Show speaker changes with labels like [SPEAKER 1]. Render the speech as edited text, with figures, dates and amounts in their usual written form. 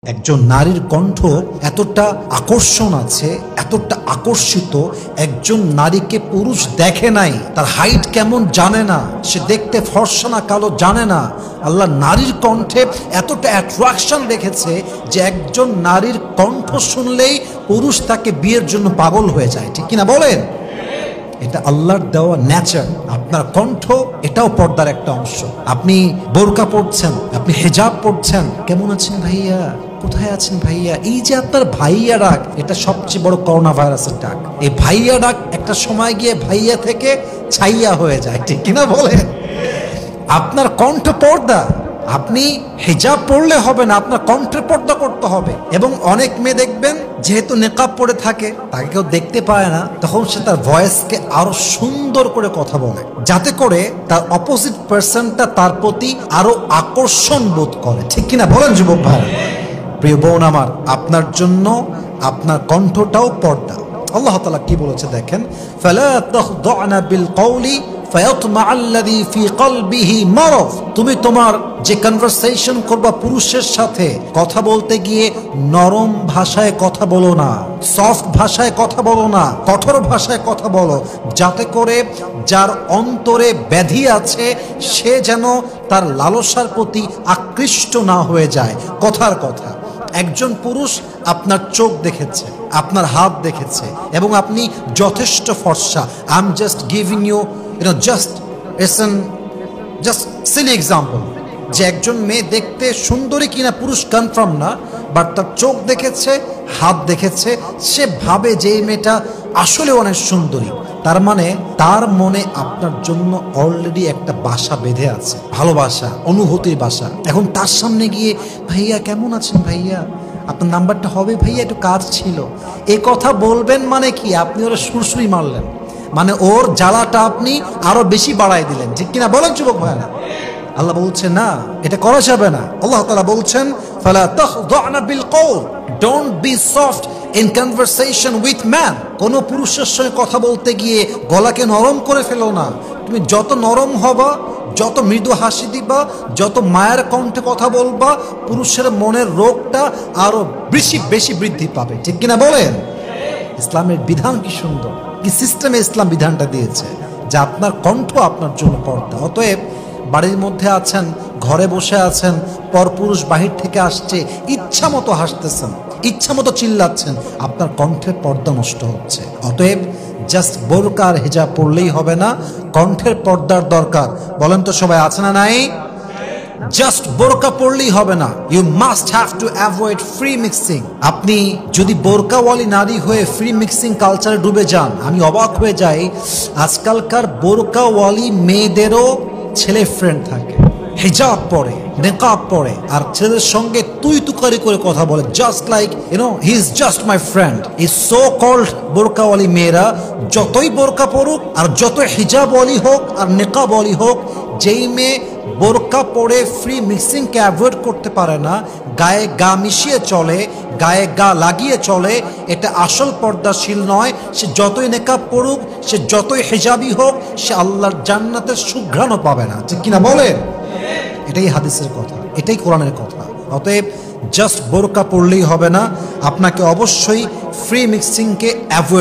[SPEAKER 1] একজন নারীর কণ্ঠ এতটা আকর্ষণ আছে, এতটা আকর্ষিত। একজন নারীকে পুরুষ দেখে নাই, তার হাইট কেমন জানে না, সে দেখতে ফর্সা না কালো জানে না। আল্লাহ নারীর কণ্ঠে এতটা অ্যাট্রাকশন রেখেছে যে একজন নারীর কণ্ঠ শুনলেই পুরুষ তাকে বিয়ের জন্য পাগল হয়ে যায়। ঠিক কিনা বলেন? এটা আল্লাহর দেওয়া নেচার। আপনার কণ্ঠ এটাও পর্দার একটা অংশ। আপনি বোরকা পড়ছেন, আপনি হিজাব পড়ছেন, কেমন আছেন ভাইয়া, কোথায় আছেন ভাইয়া, এই যে আপনার ভাইয়া ডাক, এটা সবচেয়ে বড় করোনা ভাইরাসের ডাক। এই ভাইয়া ডাক একটা সময় গিয়ে ভাইয়া থেকে ছাইয়া হয়ে যায়। ঠিক কিনা বলেন? আপনার কণ্ঠ পর্দা। আপনি হিজাব পড়লে হবে না, আপনার কণ্ঠের পর্দা করতে হবে। এবং অনেক মেয়ে দেখবেন যেহেতু নেকাব পরে থাকে, তাকে কেউ দেখতে পায় না, তখন সে তার ভয়েসকে আরো সুন্দর করে কথা বলে, যাতে করে তার অপোজিট পার্সনটা তার প্রতি আরো আকর্ষণ বোধ করে। ঠিক কিনা বলেন যুবক ভাই? প্রিয় বোন আমার, আপনার জন্য আপনার কণ্ঠটাও পর্দা। আল্লাহ তাআলা কি বলেছে দেখেন, ফালা তাখদা'না বিল কওলি ফায়াতমা'আল্লাযী ফী কলবিহি মারাদ। তুমি তোমার যে কনভারসেশন করবা পুরুষের সাথে, কথা বলতে গিয়ে নরম ভাষায় কথা বলো না, সফট ভাষায় কথা বলো না, কঠোর ভাষায় কথা বলো, যাতে করে যার অন্তরে ব্যাধি আছে সে যেন তার লালসার প্রতি আকৃষ্ট না হয়ে যায়। কথার কথা, একজন পুরুষ আপনার চোখ দেখেছে, আপনার হাত দেখেছে, এবং আপনি যথেষ্ট ফর্সা। I am just giving you just silly example, যে একজন মেয়ে দেখতে সুন্দরী কিনা পুরুষ কনফার্ম না, বাট তার চোখ দেখেছে, হাত দেখেছে, সে ভাবে যে এই মেয়েটা আসলে অনেক সুন্দরী। তার মানে তার মনে আপনার জন্য অলরেডি একটা বাসা বেঁধে আছে, ভালোবাসা, অনুভূতির বাসা। এখন তার সামনে গিয়ে ভাইয়া কেমন আছেন ভাইয়া, আপনার নাম্বারটা হবে ভাইয়া, একটু কাজ ছিল, এ কথা বলবেন মানে কি? আপনি ওরা সুরসুরি মারলেন, মানে ওর জ্বালাটা আপনি আরো বেশি বাড়াই দিলেন। ঠিক কিনা বলেন যুবক ভাইরা? আল্লাহ বলছেন না, এটা করা যাবে না। আল্লাহ তাআলা বলছেন ফালা তাখদা'না বিল কওল, don't be soft in conversation with man. কোন পুরুষের সঙ্গে কথা বলতে গিয়ে গলাকে নরম করে ফেলো না। তুমি যত নরম হবা, যত মৃদু হাসি দিবা, যত মায়ের কণ্ঠে কথা বলবা, পুরুষের মনের রোগটা আরো বেশি বৃদ্ধি পাবে। ঠিক কিনা বলেন? ইসলামের বিধান কি সুন্দর, কি সিস্টেমে ইসলাম বিধানটা দিয়েছে, যে আপনার কণ্ঠ আপনার জন্য পর্দা। অতএব বাড়ির মধ্যে আছেন, ঘরে বসে আছেন, পরপুরুষ বাহির থেকে আসছে, ইচ্ছা মতো হাসতেছেন, ইচ্ছা মতো চিল্লাচ্ছেন, আপনার কণ্ঠের পর্দা নষ্ট হচ্ছে। অতএব জাস্ট বোরকা আর হিজাব পড়লেই হবে না, কণ্ঠের পর্দার দরকার। বলেন তো সবাই, আছে না নাই? জাস্ট বোরকা পড়লেই হবে না, you must have to avoid free mixing. আপনি যদি বোরকাওয়ালি নারী হয়ে ফ্রি মিক্সিং কালচারে ডুবে যান, আমি অবাক হয়ে যাই, আজকালকার বোরকাওয়ালি মেয়েদেরও ছেলে ফ্রেন্ড থাকে, হিজাব পরে, নেকাব পরে, আর ছেলেদের সঙ্গে তুই তুকারি করে কথা বলে, just like he is just my friend. এই সো কল্ড বোরকাওয়ালি মেয়েরা যতই বোরকা পড়ুক, আর যতই হিজাবওয়ালি হোক আর নেকাবওয়ালি হোক, যেই মেয়ে বোরকা পরে ফ্রি মিক্সিংকে অ্যাভয়েড করতে পারে না, গায়ে গা মিশিয়ে চলে, গায়ে গা লাগিয়ে চলে, এটা আসল পর্দাশীল নয়। সে যতই নেকাব পড়ুক, সে যতই হিজাবি হোক, সে আল্লাহর জান্নাতের সুঘ্রাণও পাবে না। ঠিক কিনা বলেন? এটাই হাদিসের কথা, এটাই কোরআনের কথা। অতএব জাস্ট বোরকা পড়লেই হবে না, আপনাকে অবশ্যই ফ্রি মিক্সিংকে অ্যাভয়েড